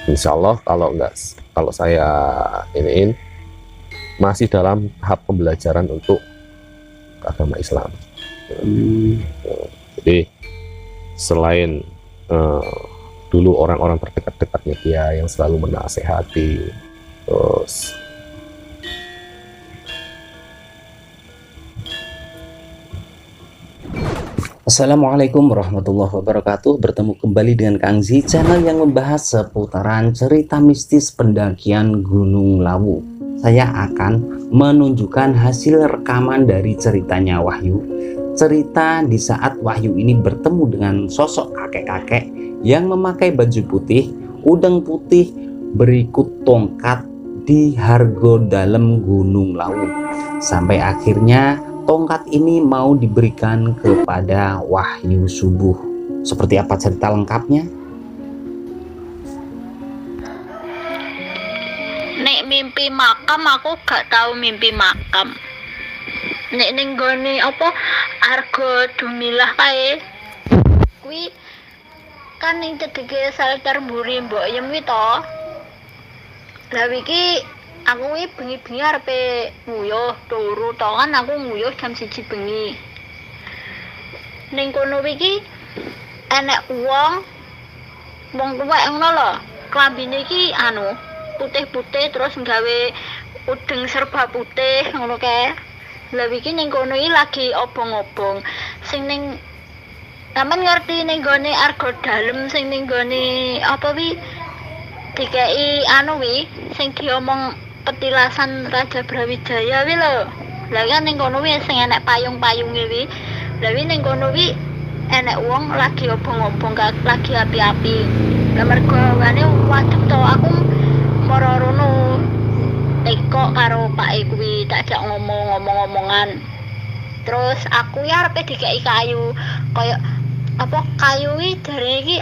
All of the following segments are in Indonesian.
Insya Allah kalau saya iniin masih dalam tahap pembelajaran untuk agama Islam. Jadi selain dulu orang-orang terdekat-dekatnya dia yang selalu menasehati, terus Assalamualaikum warahmatullahi wabarakatuh. Bertemu kembali dengan Kang Zi, channel yang membahas seputaran cerita mistis pendakian Gunung Lawu. Saya akan menunjukkan hasil rekaman dari ceritanya Wahyu. Cerita di saat Wahyu ini bertemu dengan sosok kakek-kakek yang memakai baju putih, udeng putih, berikut tongkat di Hargo Dalem Gunung Lawu. Sampai akhirnya tongkat ini mau diberikan kepada Wahyu Subuh. Seperti apa cerita lengkapnya? Nek mimpi makam aku gak tahu mimpi makam. Nek ning gone apa Argo Dumilah kae. Kuwi kan ning cedheke shelter mburi Mbok Yem kuwi to. Lah iki aku kuwi bengi-bengi arepe nguyuh turu to kan aku nguyuh jam 1 bengi. Ning kono iki enek wong tuwek ngono lho. Klambine iki putih-putih terus nggawe udeng serba putih ngono kae. Lah iki ning kono iki lagi obong-obong. Sing ning sampean ngerti ning gone Argo Dalem sing ning gone apa wi dikei wi sing diomong petilasan Raja Brawijaya wi lho. Lah kan ning kono wi sing enek payung-payunge wi. Lah wi ning kono wi enek wong lagi obong-obong lagi api-api. Lah mergo wane waduk to aku mara rono teko karo Pak kuwi tak jak ngomong-omongan. Terus aku ya arepe dikeki kayu kaya apa kayu wi jarene iki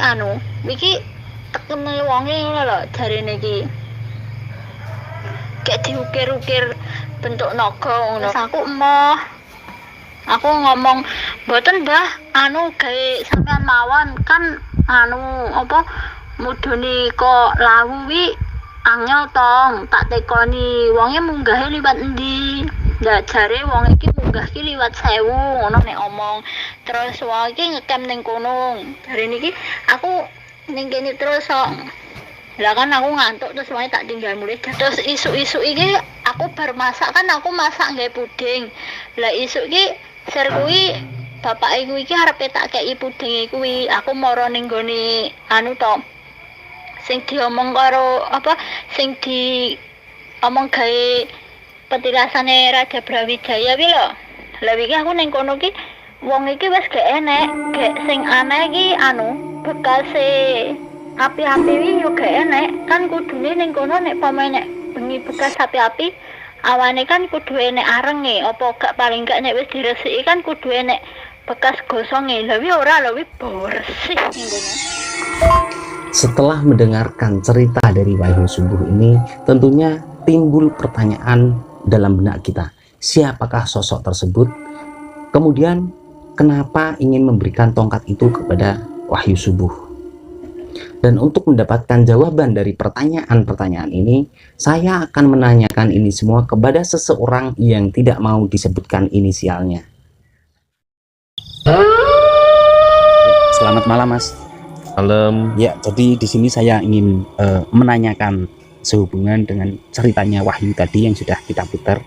iki tekene wonge ngono lho jarene iki. Kayak diukir-ukir bentuk naga ngono. Aku emoh. Aku ngomong, "Mboten, Mbah, gawe sampean mawon kan apa mudune kok Lawu wi angel tong, tak tekoni wonge munggahe liwat endi?" Lah jare wong iki munggah ki liwat 1000 ngono nek omong. Terus wong iki ngecamp ning kono. Jarene iki aku ning kene terus kok. Lah kan aku ngantuk terus wae tak tinggal mulai. Terus isuk-isuk iki aku bar masak kan aku masak nggae puding. Lah isuk iki ser kuwi bapak iku iki arepe tak kei puding kuwi. Aku mara ning gone to. Sing diomong karo apa sing di omong gawe petilasane Raja Brawijaya wi lho. Lah iki aku ning kono ki wong iki wis gak enek, gak sing aneh iki bekase api-api wi yo gak enek. Kan kudune ning kono nek pamane bengi bekas api-api awane kan kudu enek arenge, apa gak paling gak nek wis diresiki kan kudu enek bekas gosonge. Lah wi ora lho wi bersih ning kono. Setelah mendengarkan cerita dari Wahyu Subuh ini, tentunya timbul pertanyaan dalam benak kita. Siapakah sosok tersebut? Kemudian, kenapa ingin memberikan tongkat itu kepada Wahyu Subuh? Dan untuk mendapatkan jawaban dari pertanyaan-pertanyaan ini, saya akan menanyakan ini semua kepada seseorang yang tidak mau disebutkan inisialnya. Selamat malam, Mas. malam. Ya, jadi di sini saya ingin menanyakan sehubungan dengan ceritanya Wahyu tadi yang sudah kita putar.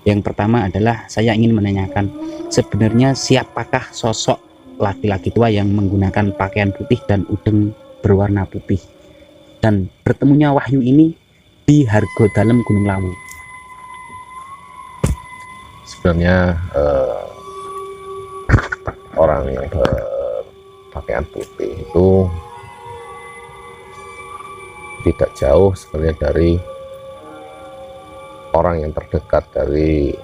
Yang pertama adalah saya ingin menanyakan sebenarnya siapakah sosok laki-laki tua yang menggunakan pakaian putih dan udeng berwarna putih dan bertemunya Wahyu ini di Hargo Dalem Gunung Lawu. Sebenarnya orang yang berpakaian putih itu tidak jauh sebenarnya dari orang yang terdekat dari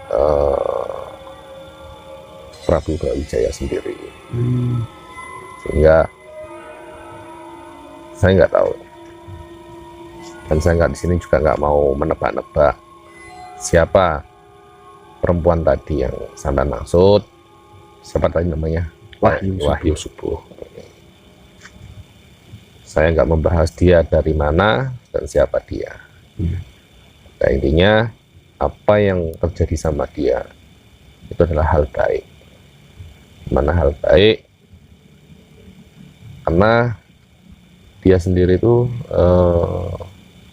Prabu Brawijaya sendiri. Sehingga saya nggak tahu, dan saya nggak di sini juga nggak mau menebak-nebak siapa perempuan tadi yang sampai maksud. Siapa tadi namanya? Wahyu Wahyu Subuh. saya nggak membahas dia dari mana dan siapa dia. Nah, intinya apa yang terjadi sama dia itu adalah hal baik. Mana hal baik? Karena dia sendiri itu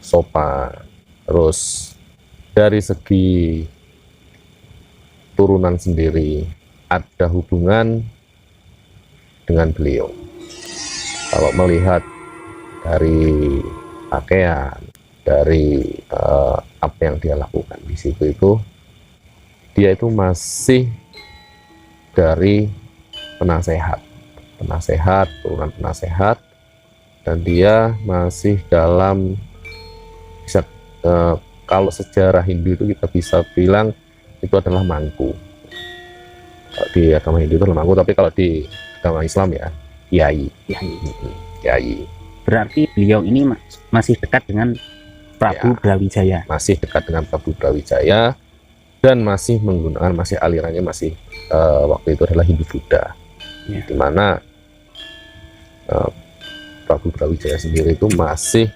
sopan. Terus dari segi turunan sendiri ada hubungan dengan beliau. Kalau melihat dari pakaian, dari apa yang dia lakukan di situ itu, dia itu masih dari penasehat, turunan penasehat, dan dia masih dalam bisa kalau sejarah Hindu itu kita bisa bilang itu adalah mangku. Kalau di agama Hindu itu adalah mangku, tapi kalau di agama Islam ya kiai. Berarti beliau ini masih dekat dengan Prabu Brawijaya. Masih dekat dengan Prabu Brawijaya dan masih alirannya masih waktu itu adalah Hindu Buddha. Di mana Prabu Brawijaya sendiri itu masih,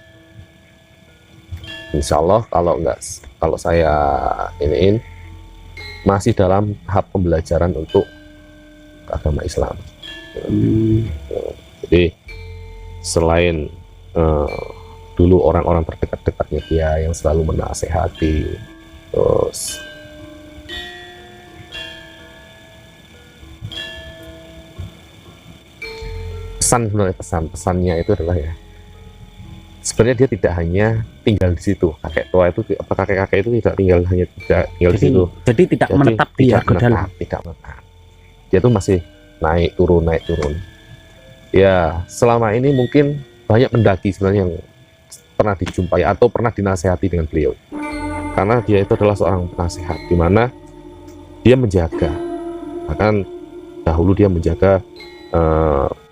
insya Allah kalau saya iniin, masih dalam tahap pembelajaran untuk agama Islam. Jadi selain dulu orang-orang terdekat-dekatnya dia yang selalu menasehati, terus pesannya itu adalah ya, sebenarnya dia tidak hanya tinggal di situ. Kakek tua itu, kakek-kakek itu tidak tinggal di situ. Jadi tidak menetap di dalam. Tidak menetap. Dia tuh masih naik turun. Ya, selama ini mungkin banyak pendaki sebenarnya yang pernah dijumpai atau pernah dinasehati dengan beliau. Karena dia itu adalah seorang penasehat, di mana dia menjaga, bahkan dahulu dia menjaga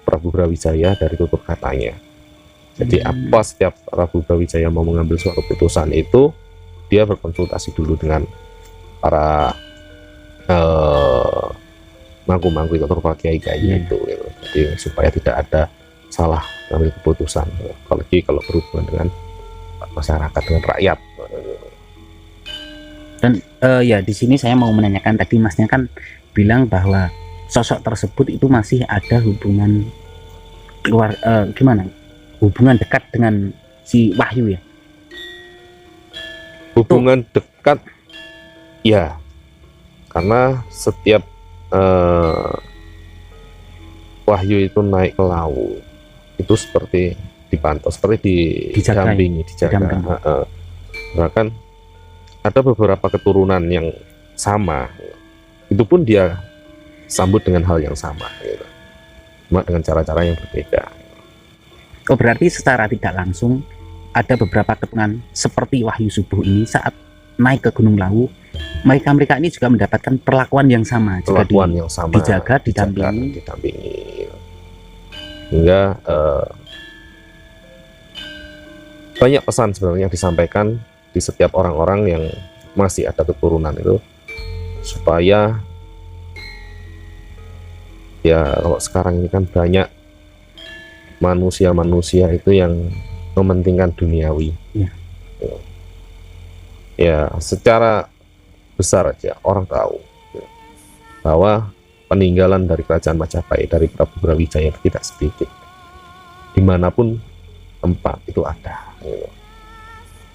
Prabu Brawijaya dari tutur katanya. Jadi apa setiap Prabu Brawijaya mau mengambil suatu keputusan itu, dia berkonsultasi dulu dengan para mangku-mangku itu atau para kiai-kiai itu, gitu. Jadi supaya tidak ada salah mengambil keputusan, apalagi kalau berhubungan dengan masyarakat, dengan rakyat. Dan ya di sini saya mau menanyakan, tadi masnya kan bilang bahwa sosok tersebut itu masih ada hubungan hubungan dekat dengan si Wahyu ya? Hubungan dekat ya, karena setiap Wahyu itu naik ke lawu itu seperti dipantau, seperti didampingi, dijaga. Bahkan ada beberapa keturunan yang sama, itu pun dia sambut dengan hal yang sama, gitu. Cuma dengan cara-cara yang berbeda. Oh, berarti secara tidak langsung ada beberapa keturunan seperti Wahyu Subuh ini saat naik ke Gunung Lawu, mereka ini juga mendapatkan perlakuan yang sama, yang sama, dijaga, didampingi. Hingga banyak pesan sebenarnya disampaikan di setiap orang-orang yang masih ada keturunan itu, supaya ya, kalau sekarang ini kan banyak manusia itu yang mementingkan duniawi. Ya, secara besar aja orang tahu bahwa peninggalan dari kerajaan Majapahit, dari Prabu Brawijaya tidak sedikit. Dimanapun tempat itu ada.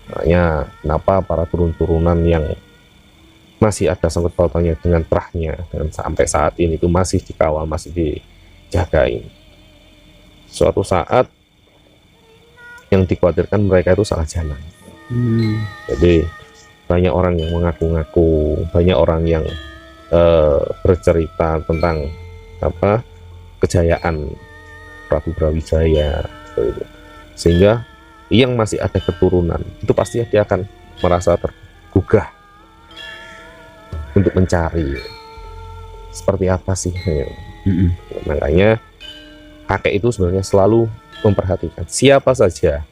Makanya kenapa para turun-turunan yang masih ada sangkut pautannya dengan terahnya, dan sampai saat ini itu masih dikawal, masih dijagain. Suatu saat yang dikhawatirkan mereka itu salah jalan. Jadi banyak orang yang mengaku-ngaku, banyak orang yang bercerita tentang kejayaan Prabu Brawijaya, sehingga yang masih ada keturunan itu pasti dia akan merasa tergugah untuk mencari seperti apa sih. Makanya kakek itu sebenarnya selalu memperhatikan siapa saja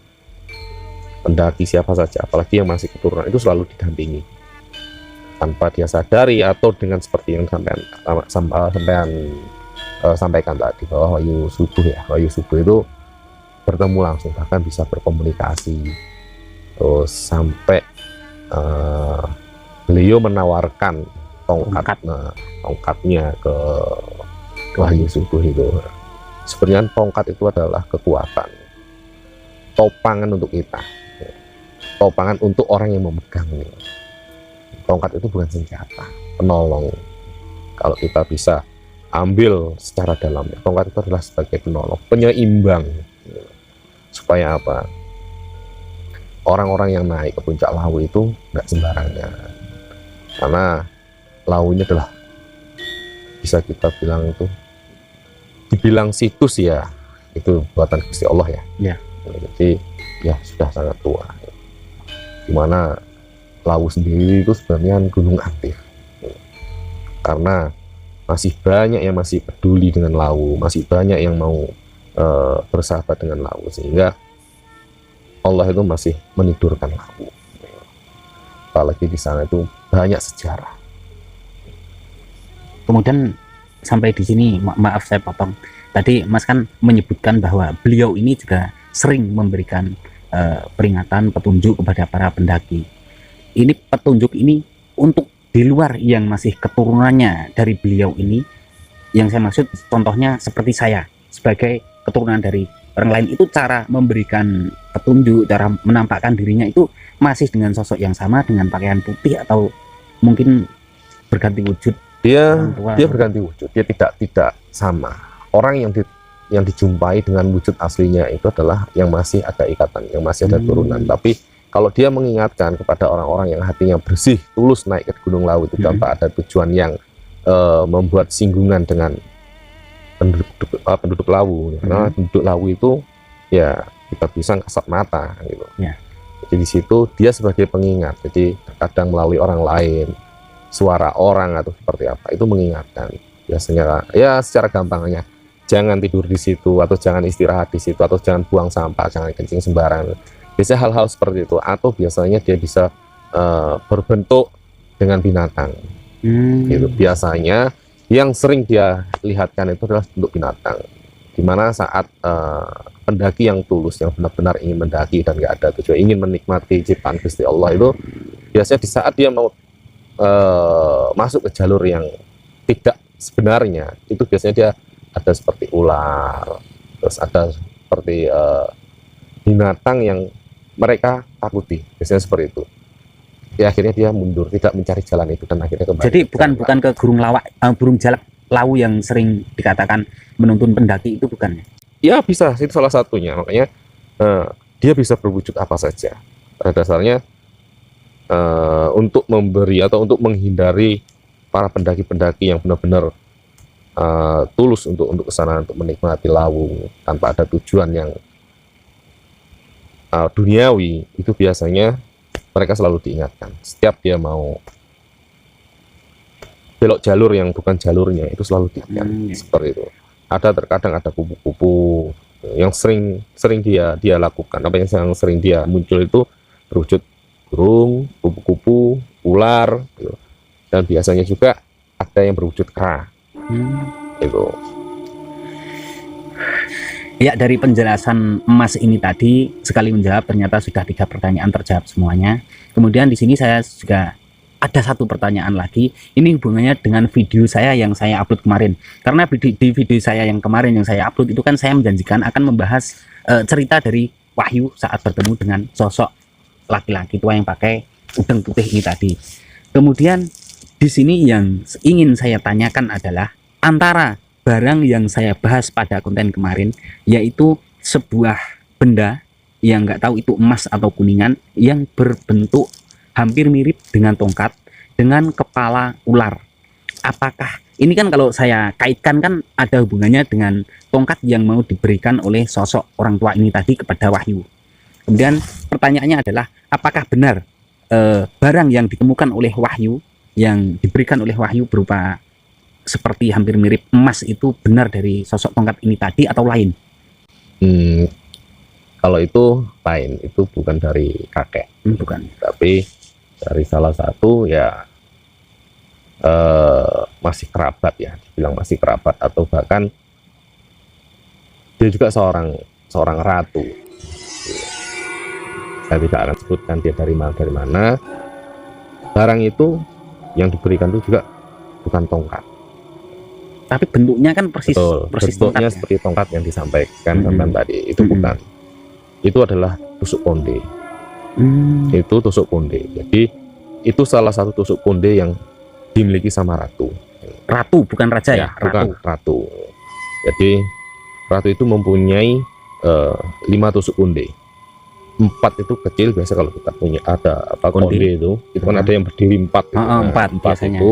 pendaki, siapa saja, apalagi yang masih keturunan, itu selalu didampingi tanpa dia sadari, atau dengan seperti yang sampaikan tadi bahwa Wahyu Subuh itu bertemu langsung, bahkan bisa berkomunikasi. Terus sampai beliau menawarkan tongkatnya ke Wahyu Subuh itu. Sebenarnya tongkat itu adalah kekuatan, topangan untuk kita, topangan untuk orang yang memegangnya. Tongkat itu bukan senjata penolong. Kalau kita bisa ambil secara dalam, tongkat itu adalah sebagai penolong, penyeimbang. Supaya apa? Orang-orang yang naik ke puncak Lawu itu nggak sembarangan, karena Lawu ini adalah, bisa kita bilang itu, dibilang situs ya, itu buatan Gusti Allah ya. Ya. Jadi ya sudah sangat tua. Dimana Lawu sendiri itu sebenarnya gunung aktif, karena masih banyak yang masih peduli dengan Lawu, masih banyak yang mau bersahabat dengan Lawu, sehingga Allah itu masih menidurkan Lawu. Apalagi di sana itu banyak sejarah. Kemudian sampai di sini, maaf saya potong. Tadi Mas kan menyebutkan bahwa beliau ini juga sering memberikan peringatan, petunjuk kepada para pendaki. Ini petunjuk ini untuk di luar yang masih keturunannya dari beliau ini. Yang saya maksud contohnya seperti saya sebagai keturunan dari orang lain, itu cara memberikan petunjuk, cara menampakkan dirinya itu masih dengan sosok yang sama, dengan pakaian putih, atau mungkin berganti wujud. Dia berganti wujud, dia tidak sama. Orang yang dijumpai dengan wujud aslinya itu adalah yang masih ada ikatan, yang masih ada turunan. Tapi kalau dia mengingatkan kepada orang-orang yang hatinya bersih, tulus naik ke Gunung Lawu itu tanpa ada tujuan yang membuat singgungan dengan penduduk Lawu. Karena penduduk Lawu itu ya kita bisa kasat mata gitu. Jadi di situ dia sebagai pengingat. Jadi terkadang melalui orang lain, suara orang atau seperti apa, itu mengingatkan. Biasanya ya secara gampangnya, jangan tidur di situ, atau jangan istirahat di situ, atau jangan buang sampah, jangan kencing sembarangan. Biasanya hal-hal seperti itu. Atau biasanya dia bisa berbentuk dengan binatang. Gitu. Biasanya yang sering dia lihatkan itu adalah bentuk binatang. Dimana saat pendaki yang tulus, yang benar-benar ingin mendaki dan nggak ada tujuan, ingin menikmati ciptaan Gusti Allah, itu biasanya di saat dia mau masuk ke jalur yang tidak sebenarnya, itu biasanya dia ada seperti ular, terus ada seperti binatang yang mereka takuti, biasanya seperti itu. Ya akhirnya dia mundur, tidak mencari jalan itu, dan akhirnya kembali. Jadi bukan ke burung jalak Lawu yang sering dikatakan menuntun pendaki itu, bukan? Ya bisa, itu salah satunya. Makanya dia bisa berwujud apa saja. Pada dasarnya untuk memberi atau untuk menghindari para pendaki-pendaki yang benar-benar tulus untuk ke sana, untuk menikmati Lawu tanpa ada tujuan yang duniawi, itu biasanya mereka selalu diingatkan. Setiap dia mau belok jalur yang bukan jalurnya, itu selalu diingatkan. Seperti itu. Terkadang ada kupu-kupu yang sering dia lakukan. Apa yang sering dia muncul itu berwujud burung, kupu-kupu, ular, gitu. Dan biasanya juga ada yang berwujud kera. Itu. Ya, dari penjelasan Mas ini tadi, sekali menjawab, ternyata sudah 3 pertanyaan terjawab semuanya. Kemudian di sini saya juga ada satu pertanyaan lagi. Ini hubungannya dengan video saya yang saya upload kemarin. Karena di video saya yang kemarin yang saya upload itu kan saya menjanjikan akan membahas cerita dari Wahyu saat bertemu dengan sosok laki-laki tua yang pakai udeng putih ini tadi. Kemudian di sini yang ingin saya tanyakan adalah antara barang yang saya bahas pada konten kemarin, yaitu sebuah benda yang nggak tahu itu emas atau kuningan, yang berbentuk hampir mirip dengan tongkat dengan kepala ular. Apakah ini, kan kalau saya kaitkan kan ada hubungannya dengan tongkat yang mau diberikan oleh sosok orang tua ini tadi kepada Wahyu. Kemudian pertanyaannya adalah, apakah benar barang yang ditemukan oleh Wahyu, yang diberikan oleh Wahyu berupa seperti hampir mirip emas, itu benar dari sosok tongkat ini tadi atau lain? Kalau itu lain, itu bukan dari kakek, bukan, tapi dari salah satu ya masih kerabat ya, dibilang masih kerabat, atau bahkan dia juga seorang seorang ratu. Saya tidak akan sebutkan dia dari mana. Barang itu yang diberikan itu juga bukan tongkat. Tapi bentuknya kan persis bentuknya tongkat, seperti tongkat yang disampaikan teman tadi. Itu bukan. Itu adalah tusuk konde. Itu tusuk konde. Jadi itu salah satu tusuk konde yang dimiliki sama ratu. Ratu bukan raja ya? Bukan ratu. Jadi ratu itu mempunyai 5 tusuk konde. 4 itu kecil, biasa kalau kita punya ada konde itu kan ada yang berdiri 4 gitu. 4 itu,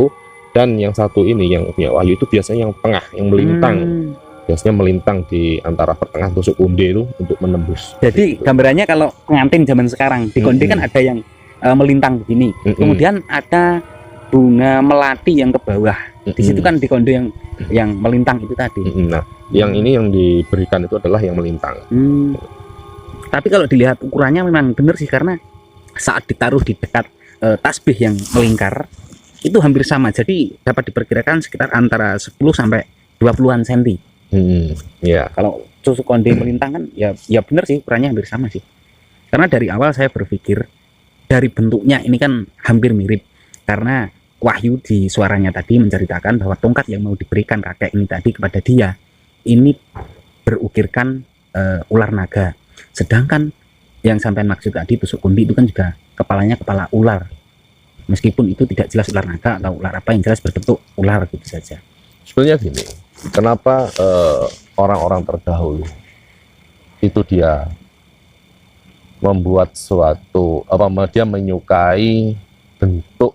dan yang satu ini yang punya Wahyu itu biasanya yang tengah, yang melintang. Biasanya melintang di antara pertengahan tusuk konde itu untuk menembus. Jadi gambarannya kalau pengantin zaman sekarang di konde kan ada yang melintang begini, kemudian ada bunga melati yang ke bawah. Di situ kan di konde yang melintang itu tadi. Nah, yang ini yang diberikan itu adalah yang melintang. Tapi kalau dilihat ukurannya memang benar sih, karena saat ditaruh di dekat tasbih yang melingkar itu hampir sama. Jadi dapat diperkirakan sekitar antara 10 sampai 20-an senti. Ya. Kalau tusuk konde melintang kan ya benar sih, ukurannya hampir sama sih. Karena dari awal saya berpikir dari bentuknya ini kan hampir mirip, karena Wahyu di suaranya tadi menceritakan bahwa tongkat yang mau diberikan kakek ini tadi kepada dia ini berukirkan ular naga. Sedangkan yang sampai maksud tadi tusuk konde itu kan juga kepalanya kepala ular, meskipun itu tidak jelas ular naga atau ular apa, yang jelas berbentuk ular gitu saja. Sebenarnya gini, kenapa orang-orang terdahulu itu dia membuat suatu dia menyukai bentuk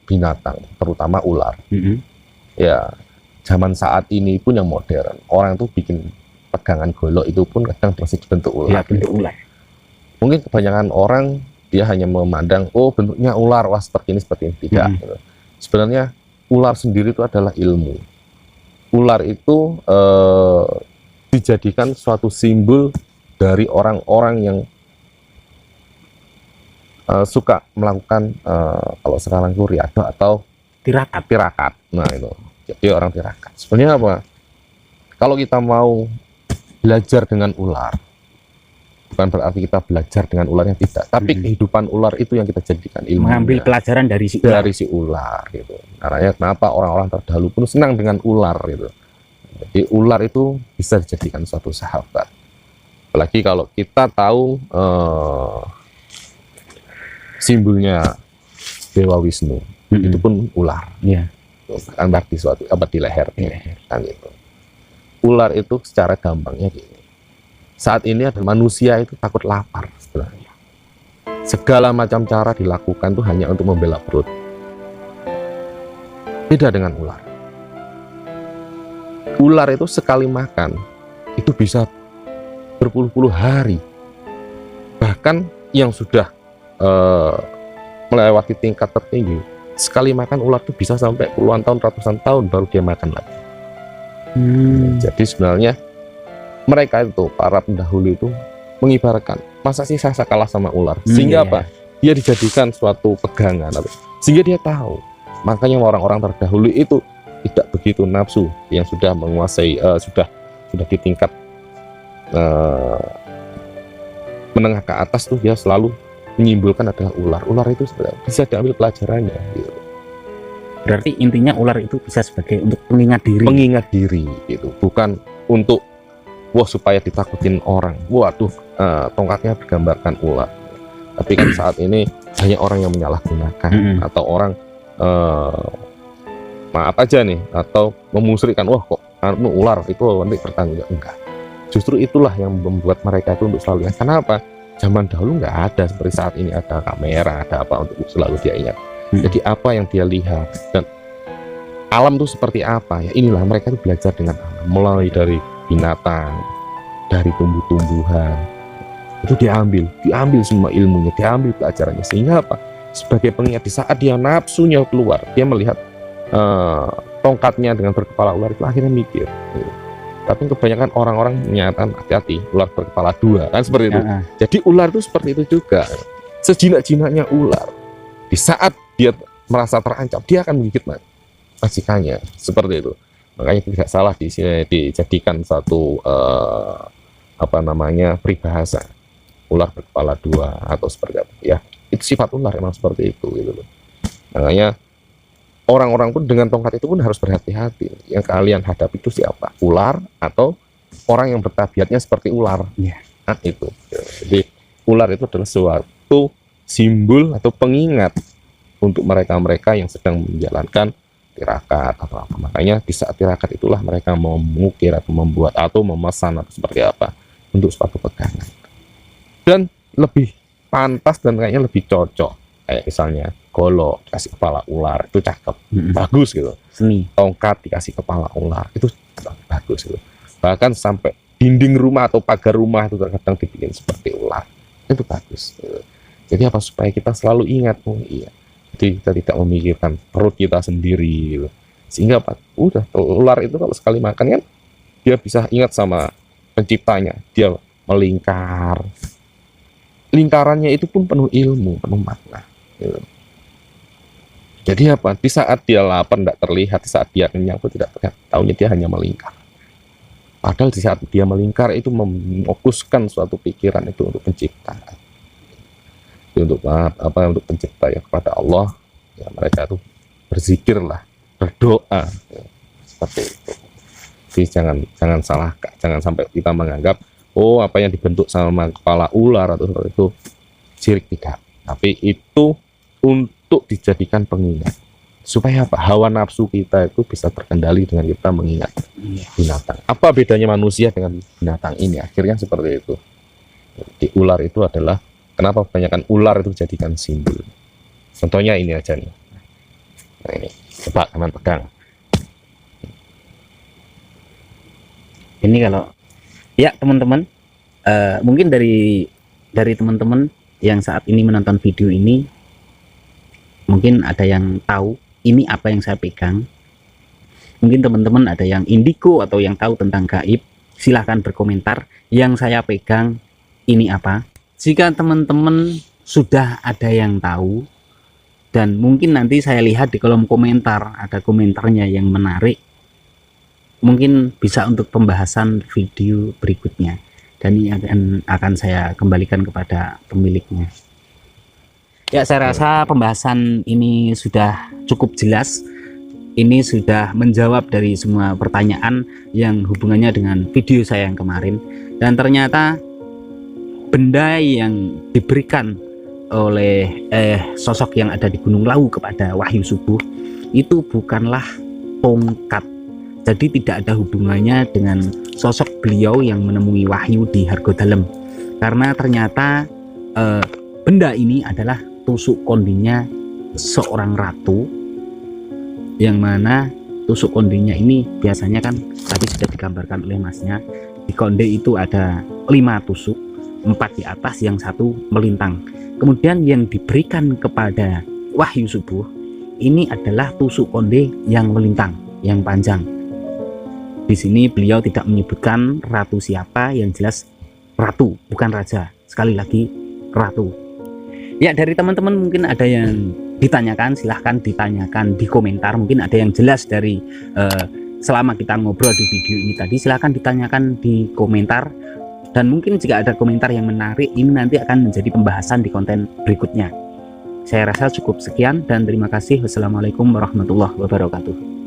binatang, terutama ular. Ya, zaman saat ini pun yang modern, orang itu bikin pegangan golok itu pun kadang masih bentuk ular. Ya, bentuk ular. Mungkin kebanyakan orang dia hanya memandang bentuknya ular, wah seperti ini tidak. Sebenarnya ular sendiri itu adalah ilmu. Ular itu dijadikan suatu simbol dari orang-orang yang suka melakukan kalau sekarang itu riado atau tirakat. Nah itu, jadi orang tirakat. Sebenarnya apa? Kalau kita mau belajar dengan ular, bukan berarti kita belajar dengan ularnya, tidak. Tapi kehidupan ular itu yang kita jadikan ilmu. Mengambil pelajaran dari si ular gitu. Karena kenapa orang-orang terdahulu pun senang dengan ular gitu. Jadi ular itu bisa dijadikan suatu sahabat. Apalagi kalau kita tahu simbolnya Dewa Wisnu, itu pun ular. Iya. Gambar di suatu di leher. Kan gitu. Ular itu secara gampangnya gini. Saat ini ada manusia itu takut lapar sebenarnya. Segala macam cara dilakukan tuh hanya untuk membela perut. Beda dengan ular. Ular itu sekali makan itu bisa berpuluh-puluh hari. Bahkan yang sudah melewati tingkat tertinggi, sekali makan ular itu bisa sampai puluhan tahun, ratusan tahun baru dia makan lagi. Jadi sebenarnya mereka itu, para pendahulu itu mengibaratkan, masa sih saya kalah sama ular? Sehingga apa? Dia dijadikan suatu pegangan, sehingga dia tahu. Makanya orang-orang terdahulu itu tidak begitu nafsu, yang sudah menguasai, sudah di tingkat menengah ke atas tuh dia selalu menyimpulkan adalah ular. Ular itu sebenarnya bisa diambil pelajarannya. Gitu. Berarti intinya ular itu bisa sebagai untuk pengingat diri. Pengingat diri itu, bukan untuk supaya ditakutin orang. Waduh, tongkatnya bergambarkan ular. Tapi kan saat ini banyak orang yang menyalahgunakan atau orang maaf aja nih, atau memusrikan, wah kok ular itu nanti bertanggung jawab. Enggak. Justru itulah yang membuat mereka itu untuk selalu ingat. Kenapa? Zaman dahulu nggak ada seperti saat ini, ada kamera, ada apa untuk selalu dia ingat. Jadi apa yang dia lihat dan alam itu seperti apa ya, inilah mereka itu belajar dengan alam, mulai dari binatang, dari tumbuh-tumbuhan, itu diambil semua ilmunya, diambil pelajarannya, sehingga apa? Sebagai pengingat di saat dia nafsunya keluar, dia melihat tongkatnya dengan berkepala ular itu akhirnya mikir. Tapi kebanyakan orang-orang menyatakan hati-hati, ular berkepala 2 kan seperti itu. Jadi ular itu seperti itu juga. Sejinak-jinaknya ular, di saat dia merasa terancam, dia akan menggigit majikannya, seperti itu. Makanya tidak salah dijadikan satu apa namanya, peribahasa, ular berkepala dua atau seperti apa ya, itu sifat ular emang seperti itu gitu loh. Makanya orang-orang pun dengan tongkat itu pun harus berhati-hati. Yang kalian hadapi itu siapa, ular atau orang yang bertabiatnya seperti ular Ya. nah, itu. Jadi ular itu adalah suatu simbol atau pengingat untuk mereka-mereka yang sedang menjalankan tirakat atau apa. Makanya di saat tirakat itulah mereka mau mengukir atau membuat atau memesan atau seperti apa untuk suatu pegangan. Dan lebih pantas dan kayaknya lebih cocok kayak misalnya golok dikasih kepala ular, itu cakep, bagus gitu. Seni. Tongkat dikasih kepala ular, itu bagus gitu. Bahkan sampai dinding rumah atau pagar rumah itu terkadang dibikin seperti ular, itu bagus gitu. Jadi apa, supaya kita selalu ingat, oh iya, jadi kita tidak memikirkan perut kita sendiri gitu. Sehingga apa, udah ular itu kalau sekali makan kan dia bisa ingat sama penciptanya, dia melingkar, lingkarannya itu pun penuh ilmu, penuh makna gitu. Jadi apa, di saat dia lapar tidak terlihat, di saat dia kenyang itu tidak terlihat, tahunya dia hanya melingkar. Padahal di saat dia melingkar itu memfokuskan suatu pikiran itu untuk pencipta, untuk apa, untuk pencipta ya, kepada Allah ya. Mereka itu berzikirlah, berdoa ya, seperti itu. Jadi jangan salah, jangan sampai kita menganggap oh apa yang dibentuk sama kepala ular atau seperti itu syirik, tidak. Tapi itu untuk dijadikan pengingat supaya apa, hawa nafsu kita itu bisa terkendali dengan kita mengingat binatang. Apa bedanya manusia dengan binatang ini? Akhirnya seperti itu. Di ular itu adalah, kenapa kebanyakan ular itu dijadikan simbol. Contohnya ini aja nih. Nah ini, coba kalian pegang. Ini kalau ya teman-teman, mungkin dari teman-teman yang saat ini menonton video ini, mungkin ada yang tahu ini apa yang saya pegang. Mungkin teman-teman ada yang indigo atau yang tahu tentang gaib, silahkan berkomentar yang saya pegang ini apa. Jika teman-teman sudah ada yang tahu, dan mungkin nanti saya lihat di kolom komentar ada komentarnya yang menarik, mungkin bisa untuk pembahasan video berikutnya, dan ini akan saya kembalikan kepada pemiliknya. Ya, saya rasa pembahasan ini sudah cukup jelas. Ini sudah menjawab dari semua pertanyaan yang hubungannya dengan video saya yang kemarin. Dan ternyata benda yang diberikan oleh sosok yang ada di Gunung Lawu kepada Wahyu Subuh itu bukanlah tongkat. Jadi tidak ada hubungannya dengan sosok beliau yang menemui wahyu di Hargodalem. Karena ternyata benda ini adalah tusuk kondinya seorang ratu, yang mana tusuk kondinya ini biasanya kan tadi sudah digambarkan oleh masnya, di konde itu ada 5 tusuk, 4 di atas, yang 1 melintang. Kemudian yang diberikan kepada Wahyu Subuh ini adalah tusuk konde yang melintang, yang panjang. Di sini beliau tidak menyebutkan ratu siapa, yang jelas ratu, bukan raja. Sekali lagi, ratu. Ya, dari teman-teman mungkin ada yang ditanyakan, silahkan ditanyakan di komentar. Mungkin ada yang jelas dari selama kita ngobrol di video ini tadi, silahkan ditanyakan di komentar. Dan mungkin jika ada komentar yang menarik, ini nanti akan menjadi pembahasan di konten berikutnya. Saya rasa cukup sekian dan terima kasih. Wassalamualaikum warahmatullahi wabarakatuh.